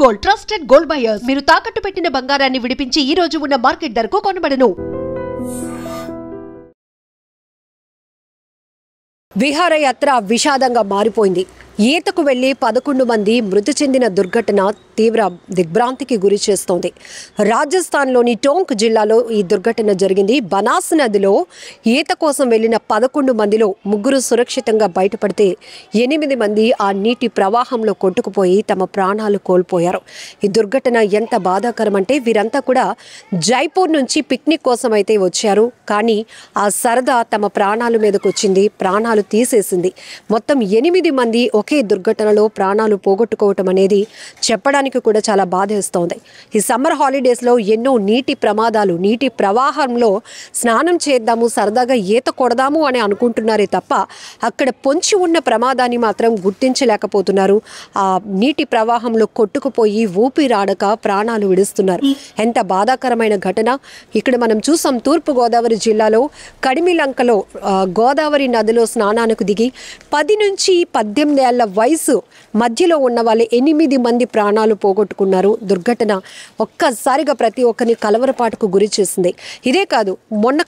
Gold trusted gold buyers మీరు తాకట్టు పెట్టిన బంగారాన్ని విడిపించి ఈ రోజు ఉన్న మార్కెట్ ధరకు కొనబడను. విహారయాత్ర విషాదంగా మారిపోయింది. ఈతకు వెళ్లి 11 మంది మృతి చెందిన దుర్ఘటన తీవ్ర దిగ్భ్రాంతికి గురి చేస్తోంది. రాజస్థాన్లోని టోంక్ జిల్లాలో ఈ దుర్ఘటన జరిగింది. బనాస్ నదిలో ఈత కోసం వెళ్లిన 11 మందిలో 3 సురక్షితంగా బయటపడితే 8 మంది ఆ నీటి ప్రవాహంలో కొట్టుకుపోయి తమ ప్రాణాలు కోల్పోయారు. ఈ దుర్ఘటన ఎంత బాధాకరం అంటే వీరంతా కూడా జైపూర్ నుంచి పిక్నిక్ కోసం అయితే వచ్చారు. కానీ ఆ సరదా తమ ప్రాణాల మీదకు వచ్చింది, ప్రాణాలు తీసేసింది. మొత్తం 8 మంది ఒకే దుర్ఘటనలో ప్రాణాలు పోగొట్టుకోవటం అనేది చెప్పడానికి కూడా చాలా బాధేస్తోంది. ఈ సమ్మర్ హాలిడేస్లో ఎన్నో నీటి ప్రమాదాలు, నీటి ప్రవాహంలో స్నానం చేద్దాము, సరదాగా ఈత కొడదాము అని అనుకుంటున్నారే తప్ప అక్కడ పొంచి ఉన్న ప్రమాదాన్ని మాత్రం గుర్తించలేకపోతున్నారు. ఆ నీటి ప్రవాహంలో కొట్టుకుపోయి ఊపిరాడక ప్రాణాలు విడుస్తున్నారు. ఎంత బాధాకరమైన ఘటన. ఇక్కడ మనం చూసాం తూర్పుగోదావరి జిల్లాలో కడిమిలంకలో గోదావరి నదిలో స్నానానికి దిగి 10 నుంచి 18 ఏళ్ల వయసు మధ్యలో ఉన్న వాళ్ళు 8 మంది ప్రాణాలు పోగొట్టుకున్నారు. దుర్ఘటన ఒక్కసారిగా ప్రతి ఒక్కరిని కలవరపాటుకు గురి చేసింది. ఇదే కాదు,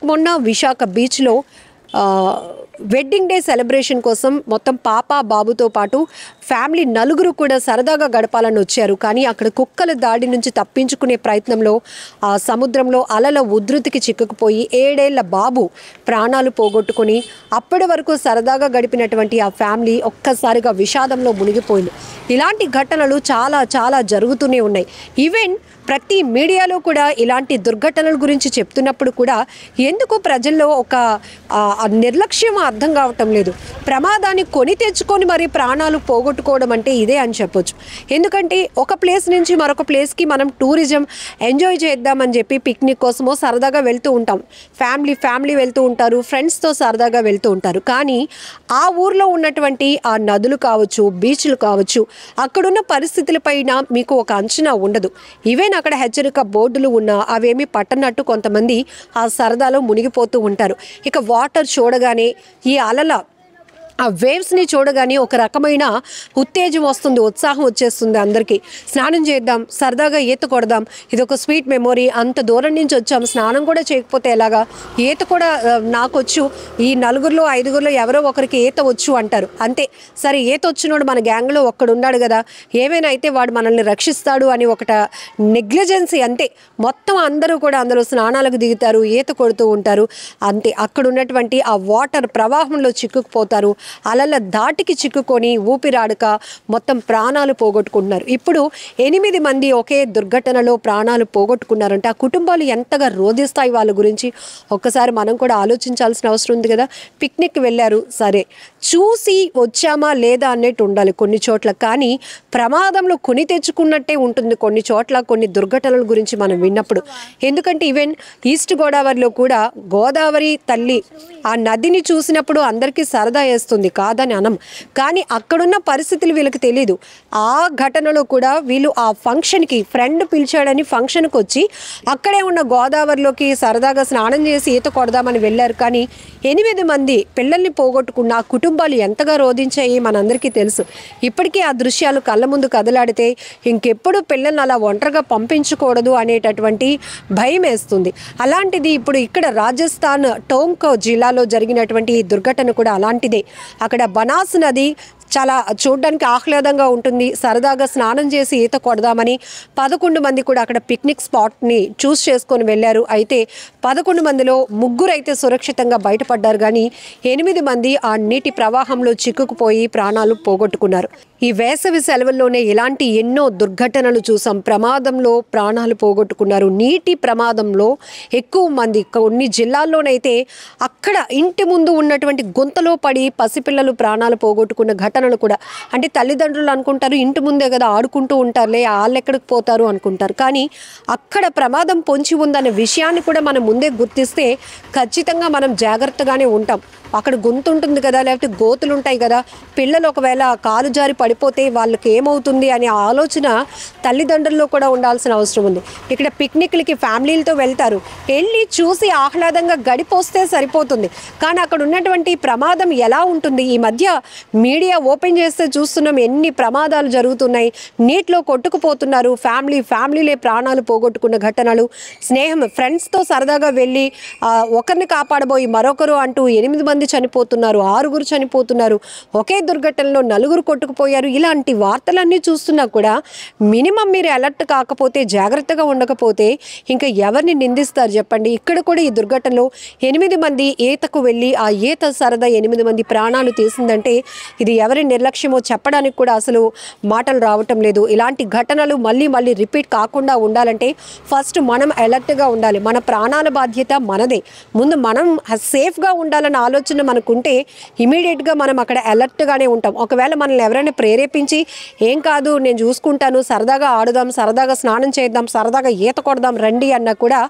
మొన్న విశాఖ బీచ్లో వెడ్డింగ్ డే సెలబ్రేషన్ కోసం మొత్తం పాప బాబుతో పాటు ఫ్యామిలీ 4 కూడా సరదాగా గడపాలని వచ్చారు. కానీ అక్కడ కుక్కల దాడి నుంచి తప్పించుకునే ప్రయత్నంలో ఆ సముద్రంలో అలల ఉధృతికి చిక్కుకుపోయి 7 ఏళ్ల బాబు ప్రాణాలు పోగొట్టుకొని అప్పటి వరకు సరదాగా గడిపినటువంటి ఆ ఫ్యామిలీ ఒక్కసారిగా విషాదంలో మునిగిపోయింది. ఇలాంటి ఘటనలు చాలా జరుగుతూనే ఉన్నాయి. ఈవెన్ ప్రతి మీడియాలో కూడా ఇలాంటి దుర్ఘటనల గురించి చెప్తున్నప్పుడు కూడా ఎందుకు ప్రజల్లో ఒక నిర్లక్ష్యం అర్థం కావటం లేదు. ప్రమాదాన్ని కొని తెచ్చుకొని మరి ప్రాణాలు పోగొట్టుకోవడం అంటే ఇదే అని చెప్పొచ్చు. ఎందుకంటే ఒక ప్లేస్ నుంచి మరొక ప్లేస్కి మనం టూరిజం ఎంజాయ్ చేద్దామని చెప్పి పిక్నిక్ కోసమో సరదాగా వెళ్తూ ఉంటాం. ఫ్యామిలీ వెళ్తూ ఉంటారు, ఫ్రెండ్స్తో సరదాగా వెళ్తూ ఉంటారు. కానీ ఆ ఊర్లో ఉన్నటువంటి ఆ నదులు కావచ్చు, బీచ్లు కావచ్చు, అక్కడున్న పరిస్థితులపైన మీకు ఒక అంచనా ఉండదు. ఈవెన్ అక్కడ హెచ్చరిక బోర్డులు ఉన్నా అవేమీ పట్టనట్టు కొంతమంది ఆ సరదాలో మునిగిపోతూ ఉంటారు. ఇక వాటర్ చూడగానే ఈ అలల ఆ వేవ్స్ని చూడగానే ఒక రకమైన ఉత్తేజం వస్తుంది, ఉత్సాహం వచ్చేస్తుంది అందరికీ. స్నానం చేద్దాం, సరదాగా ఈత కొడదాం, ఇది ఒక స్వీట్ మెమొరీ. అంత దూరం నుంచి వచ్చాం, స్నానం కూడా చేయకపోతే ఎలాగా, ఈత కూడా నాకొచ్చు, ఈ 4గురిలో 5గురిలో ఎవరో ఒకరికి ఈత వచ్చు అంటారు. అంతే, సరే ఈత వచ్చినోడు మన గ్యాంగ్లో ఒక్కడున్నాడు కదా, ఏమైనా అయితే వాడు మనల్ని రక్షిస్తాడు అని ఒకట నెగ్లిజెన్సీ. అంతే, మొత్తం అందరూ కూడా అందులో స్నానాలకు దిగుతారు, ఈత కొడుతూ ఉంటారు. అంతే, అక్కడ ఉన్నటువంటి ఆ వాటర్ ప్రవాహంలో చిక్కుకుపోతారు, అలల దాటికి చిక్కుకొని ఊపిరాడక మొత్తం ప్రాణాలు పోగొట్టుకుంటున్నారు. ఇప్పుడు 8 మంది ఒకే దుర్ఘటనలో ప్రాణాలు పోగొట్టుకున్నారంటే ఆ కుటుంబాలు ఎంతగా రోధిస్తాయి వాళ్ళ గురించి ఒక్కసారి మనం కూడా ఆలోచించాల్సిన అవసరం ఉంది కదా. పిక్నిక్ వెళ్ళారు, సరే చూసి వచ్చామా లేదా అన్నట్టు ఉండాలి కొన్ని చోట్ల. కానీ ప్రమాదంలో కొని తెచ్చుకున్నట్టే ఉంటుంది కొన్ని చోట్ల కొన్ని దుర్ఘటనల గురించి మనం విన్నప్పుడు. ఎందుకంటే ఈవెన్ ఈస్ట్ గోదావరిలో కూడా గోదావరి తల్లి ఆ నదిని చూసినప్పుడు అందరికీ సరదా వేస్తుంది, కాదని అనం. కానీ అక్కడున్న పరిస్థితులు వీళ్ళకి తెలీదు. ఆ ఘటనలో కూడా వీళ్ళు ఆ ఫంక్షన్కి ఫ్రెండ్ పిలిచాడని ఫంక్షన్కి వచ్చి అక్కడే ఉన్న గోదావరిలోకి సరదాగా స్నానం చేసి ఈత కొడదామని వెళ్ళారు. కానీ 8 మంది పిల్లల్ని పోగొట్టుకున్న ఆ కుటుంబాలు ఎంతగా రోధించాయి మనందరికీ తెలుసు. ఇప్పటికీ ఆ దృశ్యాలు కళ్ళ ముందు కదలాడితే ఇంకెప్పుడు పిల్లల్ని అలా ఒంటరిగా పంపించకూడదు అనేటటువంటి భయం వేస్తుంది. అలాంటిది ఇప్పుడు ఇక్కడ రాజస్థాన్ టోంక్ జిల్లాలో జరిగినటువంటి ఈ దుర్ఘటన కూడా అలాంటిదే. అక్కడ బనాస్ నది చాలా చూడడానికి ఆహ్లాదంగా ఉంటుంది, సరదాగా స్నానం చేసి ఈత కొడదామని 11 మంది కూడా అక్కడ పిక్నిక్ స్పాట్ని చూస్ చేసుకొని వెళ్ళారు. అయితే 11 మందిలో 3 అయితే సురక్షితంగా బయటపడ్డారు. కానీ 8 మంది ఆ నీటి ప్రవాహంలో చిక్కుకుపోయి ప్రాణాలు పోగొట్టుకున్నారు. ఈ వేసవి సెలవుల్లోనే ఇలాంటి ఎన్నో దుర్ఘటనలు చూసాం. ప్రమాదంలో ప్రాణాలు పోగొట్టుకున్నారు. నీటి ప్రమాదంలో ఎక్కువ మంది కొన్ని జిల్లాల్లోనైతే అక్కడ ఇంటి ముందు ఉన్నటువంటి గుంతలో పడి పసిపిల్లలు ప్రాణాలు పోగొట్టుకున్న ఘటనలు కూడా. అంటే తల్లిదండ్రులు అనుకుంటారు ఇంటి ముందే కదా ఆడుకుంటూ ఉంటారులే, వాళ్ళు ఎక్కడికి పోతారు అనుకుంటారు. కానీ అక్కడ ప్రమాదం పొంచి ఉందనే విషయాన్ని కూడా మనం ముందే గుర్తిస్తే ఖచ్చితంగా మనం జాగ్రత్తగానే ఉంటాం. అక్కడ గుంత ఉంటుంది కదా, లేకపోతే గోతులు ఉంటాయి కదా, పిల్లలు ఒకవేళ కాలు జారి పడిపోతే వాళ్ళకి ఏమవుతుంది అనే ఆలోచన తల్లిదండ్రుల్లో కూడా ఉండాల్సిన అవసరం ఉంది. ఇక్కడ పిక్నిక్లకి ఫ్యామిలీలతో వెళ్తారు, వెళ్ళి చూసి ఆహ్లాదంగా గడిపోస్తే సరిపోతుంది. కానీ అక్కడ ఉన్నటువంటి ప్రమాదం ఎలా ఉంటుంది? ఈ మధ్య మీడియా ఓపెన్ చేస్తే చూస్తున్నాం ఎన్ని ప్రమాదాలు జరుగుతున్నాయి. నీటిలో కొట్టుకుపోతున్నారు, ఫ్యామిలీలే ప్రాణాలు పోగొట్టుకున్న ఘటనలు. స్నేహం ఫ్రెండ్స్తో సరదాగా వెళ్ళి ఒకరిని కాపాడబోయి మరొకరు అంటూ 8 మంది చనిపోతున్నారు, 6 చనిపోతున్నారు, ఒకే దుర్ఘటనలో 4 కొట్టుకుపోయారు. ఇలాంటి వార్తలన్నీ చూస్తున్నా కూడా మినిమం మీరు అలర్ట్ కాకపోతే, జాగ్రత్తగా ఉండకపోతే ఇంకా ఎవరిని నిందిస్తారు చెప్పండి? ఇక్కడ కూడా ఈ దుర్ఘటనలో 8 మంది ఈతకు వెళ్ళి ఆ ఈత సరదా 8 మంది ప్రాణాలు తీసిందంటే ఇది ఎవరి నిర్లక్ష్యమో చెప్పడానికి కూడా అసలు మాటలు రావటం లేదు. ఇలాంటి ఘటనలు మళ్ళీ రిపీట్ కాకుండా ఉండాలంటే ఫస్ట్ మనం అలర్ట్గా ఉండాలి. మన ప్రాణాల బాధ్యత మనదే. ముందు మనం సేఫ్గా ఉండాలన్న ఆలోచన మనకుంటే ఇమీడియట్గా మనం అక్కడ అలర్ట్గానే ఉంటాం. ఒకవేళ మనల్ని ఎవరైనా ప్రేరేపించి ఏం కాదు నేను చూసుకుంటాను, సరదాగా ఆడుదాం, సరదాగా స్నానం చేద్దాం, సరదాగా ఈత కొడదాం రండి అన్నా కూడా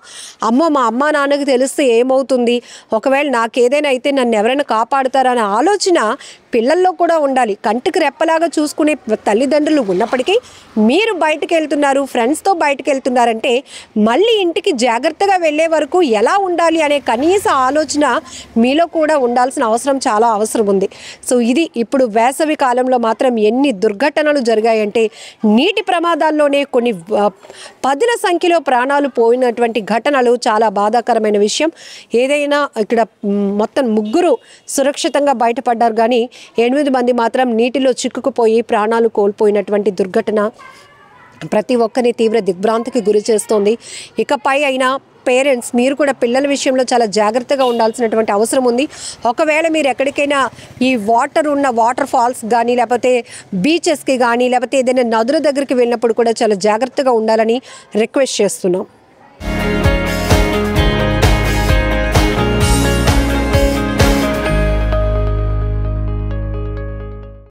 అమ్మో మా అమ్మ నాన్నకి తెలిస్తే ఏమవుతుంది, ఒకవేళ నాకేదైనా అయితే నన్ను ఎవరైనా కాపాడుతారనే ఆలోచన పిల్లల్లో కూడా ఉండాలి. కంటికి రెప్పలాగా చూసుకునే తల్లిదండ్రులు ఉన్నప్పటికీ మీరు బయటకు వెళ్తున్నారు, ఫ్రెండ్స్తో బయటకు వెళ్తున్నారంటే మళ్ళీ ఇంటికి జాగ్రత్తగా వెళ్ళే వరకు ఎలా ఉండాలి అనే కనీస ఆలోచన మీలో కూడా ఉండాల్సిన అవసరం చాలా అవసరం ఉంది. సో ఇది ఇప్పుడు వేసవి కాలంలో మాత్రం ఎన్ని దుర్ఘటనలు జరిగాయంటే నీటి ప్రమాదాల్లోనే కొన్ని 10ల సంఖ్యలో ప్రాణాలు పోయినటువంటి ఘటనలు చాలా బాధాకరమైన విషయం. ఏదైనా ఇక్కడ మొత్తం 3 సురక్షితంగా బయటపడ్డారు, కానీ 8 మంది మాత్రం నీటిలో చిక్కుకుపోయి ప్రాణాలు కోల్పోయినటువంటి దుర్ఘటన ప్రతి ఒక్కరిని తీవ్ర దిగ్భ్రాంతికి గురి చేస్తోంది. ఇకపై అయినా పేరెంట్స్ మీరు కూడా పిల్లల విషయంలో చాలా జాగ్రత్తగా ఉండాల్సినటువంటి అవసరం ఉంది. ఒకవేళ మీరు ఎక్కడికైనా ఈ వాటర్ ఫాల్స్ కానీ లేకపోతే బీచెస్కి కానీ లేకపోతే ఏదైనా నదుల దగ్గరికి వెళ్ళినప్పుడు కూడా చాలా జాగ్రత్తగా ఉండాలని రిక్వెస్ట్ చేస్తున్నాం.